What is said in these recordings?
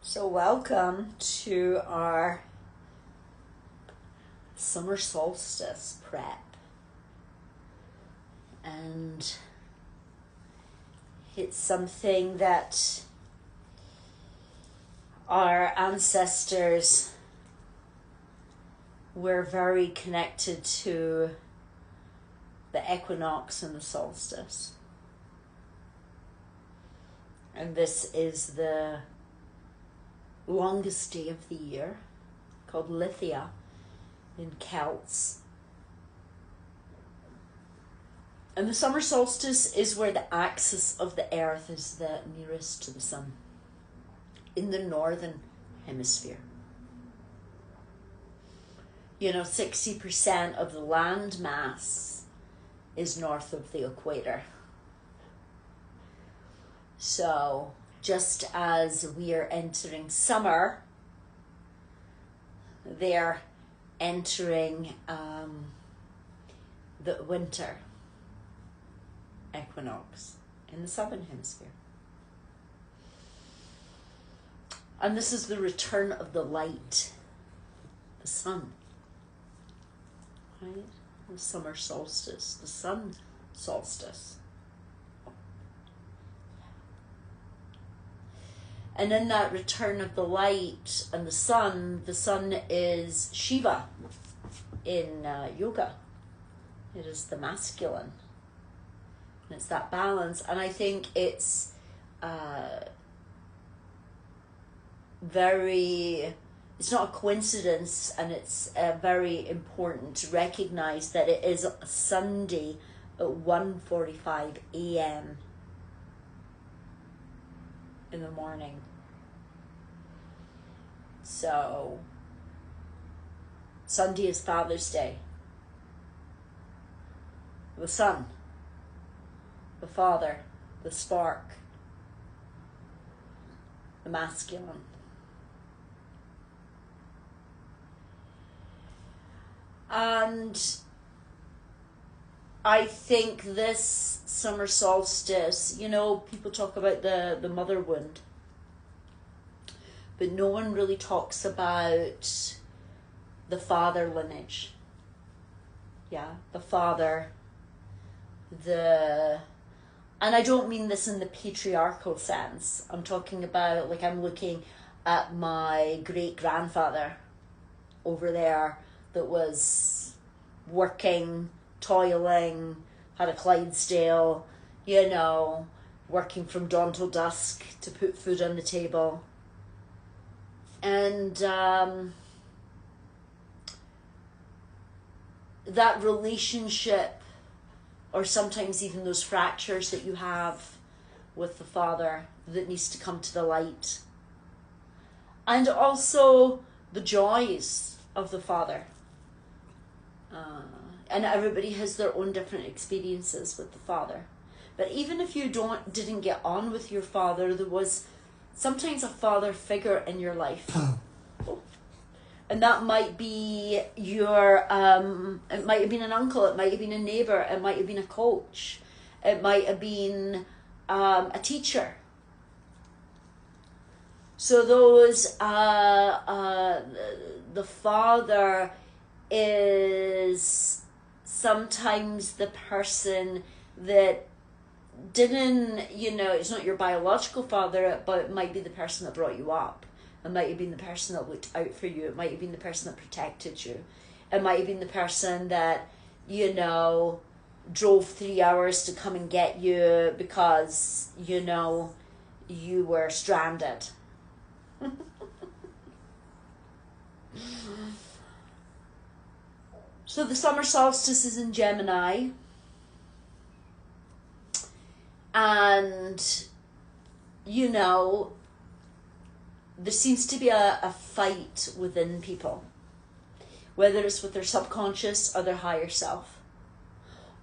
So welcome to our Summer Solstice prep. And it's something that our ancestors were very connected to the equinox and the solstice. And this is the longest day of the year, called Litha in Celts. And the summer solstice is where the axis of the earth is the nearest to the sun in the northern hemisphere. 60% of the land mass is north of the equator. So just as we are entering summer, they're entering the winter equinox in the southern hemisphere. And this is the return of the light, the sun, right? The summer solstice, the sun solstice. And in that return of the light and the sun is Shiva in yoga. It is the masculine. And it's that balance. And I think it's it's not a coincidence, and it's very important to recognize that it is a Sunday at 1:45 a.m. in the morning. So Sunday is Father's Day. The sun, the father, the spark, the masculine. And I think this summer solstice, people talk about the mother wound, but no one really talks about the father lineage. Yeah, the father, and I don't mean this in the patriarchal sense. I'm talking about, I'm looking at my great-grandfather over there that was working, toiling, had a Clydesdale, working from dawn till dusk to put food on the table. And that relationship, or sometimes even those fractures that you have with the father, that needs to come to the light. And also the joys of the father. And everybody has their own different experiences with the father. But even if you didn't get on with your father, there was sometimes a father figure in your life. And that might be it might have been an uncle, it might have been a neighbor, it might have been a coach, it might have been a teacher. So those, the father is sometimes the person that didn't, it's not your biological father, but it might be the person that brought you up. It might have been the person that looked out for you. It might have been the person that protected you. It might have been the person that, drove 3 hours to come and get you because, you were stranded. So the summer solstice is in Gemini. And, there seems to be a fight within people, whether it's with their subconscious or their higher self,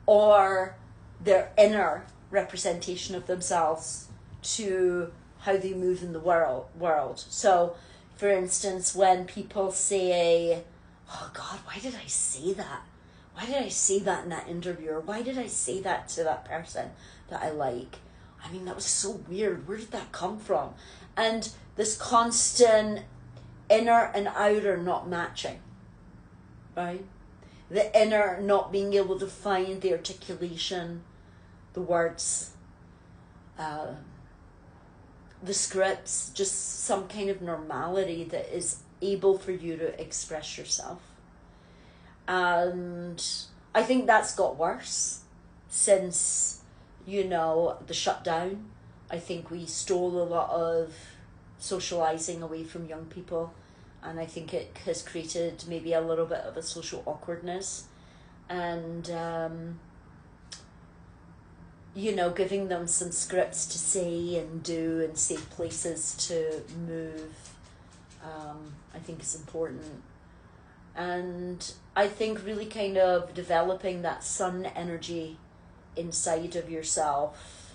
or their inner representation of themselves to how they move in the world. So, for instance, when people say, oh God, why did I say that? Why did I say that in that interview? Or why did I say that to that person that I like? I mean, that was so weird. Where did that come from? And this constant inner and outer not matching, right? The inner not being able to find the articulation, the words, the scripts, just some kind of normality that is able for you to express yourself. And I think that's got worse since, the shutdown. I think we stole a lot of socializing away from young people, and I think it has created maybe a little bit of a social awkwardness, and giving them some scripts to say and do and safe places to move, I think is important. And I think really kind of developing that sun energy inside of yourself,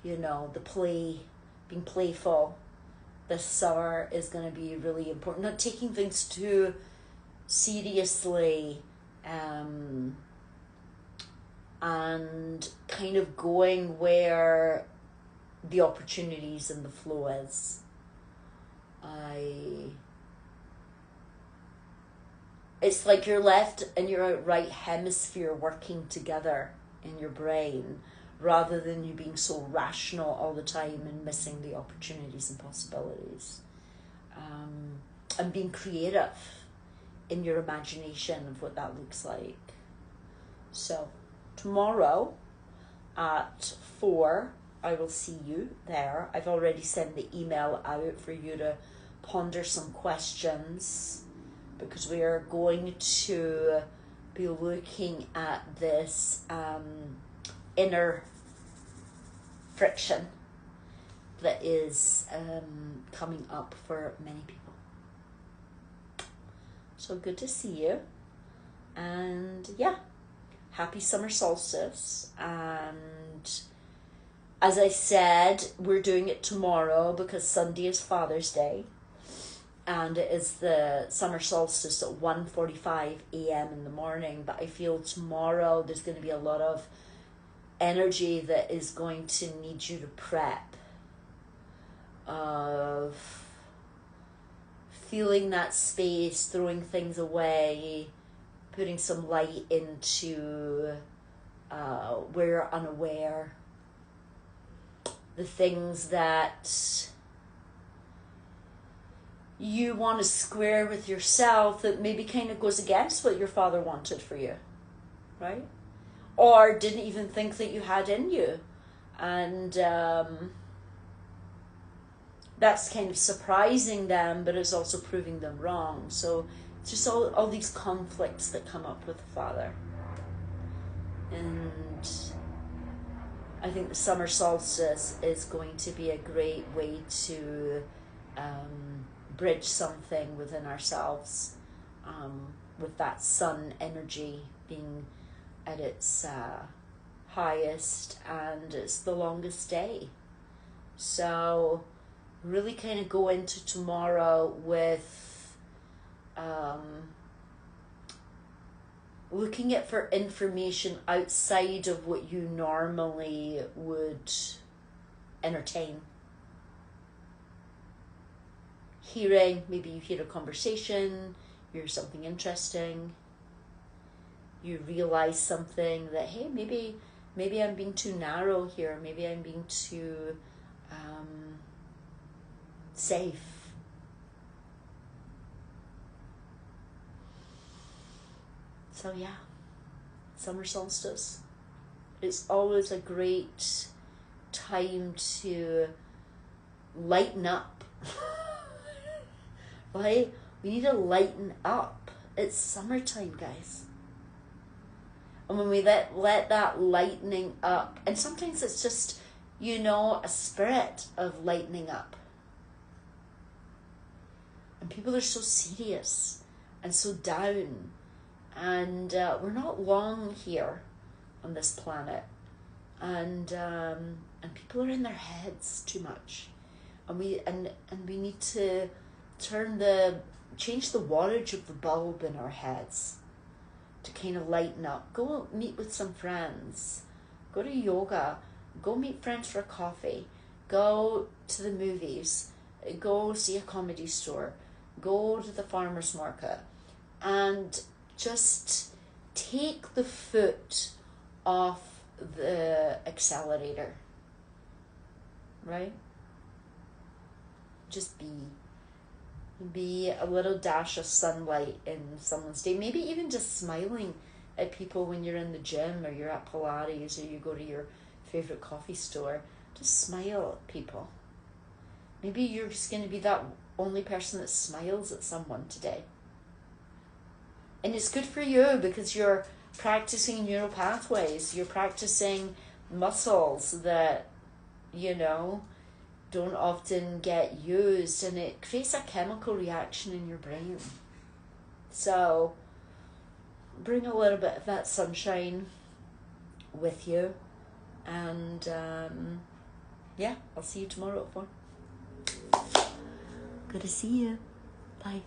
the play, being playful this summer is going to be really important. Not taking things too seriously, and kind of going where the opportunities and the flow is. It's like your left and your right hemisphere working together in your brain, rather than you being so rational all the time and missing the opportunities and possibilities. And being creative in your imagination of what that looks like. So tomorrow at 4, I will see you there. I've already sent the email out for you to ponder some questions, because we are going to be looking at this inner friction that is coming up for many people. So good to see you, and happy summer solstice. And as I said, we're doing it tomorrow because Sunday is Father's Day, and it is the summer solstice at 1:45 a.m. in the morning. But I feel tomorrow there's going to be a lot of energy that is going to need you to prep, of feeling that space, throwing things away, putting some light into where you're unaware, the things that you want to square with yourself that maybe kind of goes against what your father wanted for you, right? Or didn't even think that you had in you. And that's kind of surprising them, but it's also proving them wrong. So it's just all these conflicts that come up with the father. And I think the summer solstice is going to be a great way to bridge something within ourselves, with that sun energy being at its highest, and it's the longest day. So really kind of go into tomorrow with looking at for information outside of what you normally would entertain. Maybe you hear a conversation, you hear something interesting, you realize something that, hey, maybe I'm being too narrow here, maybe I'm being too safe. So summer solstice. It's always a great time to lighten up. Right? We need to lighten up. It's summertime, guys. And when we let that lightening up, and sometimes it's just, a spirit of lightening up. And people are so serious and so down. And we're not long here on this planet. And people are in their heads too much. And we need to change the wattage of the bulb in our heads to kind of lighten up. Go meet with some friends. Go to yoga. Go meet friends for coffee. Go to the movies. go see a comedy store, go to the farmer's market, and just take the foot off the accelerator, right? Just be a little dash of sunlight in someone's day. Maybe even just smiling at people when you're in the gym, or you're at Pilates, or you go to your favorite coffee store. Just smile at people. Maybe you're just going to be that only person that smiles at someone today. And it's good for you, because you're practicing neural pathways. You're practicing muscles that, don't often get used, and it creates a chemical reaction in your brain. So bring a little bit of that sunshine with you, and I'll see you tomorrow at 4. Good to see you. Bye.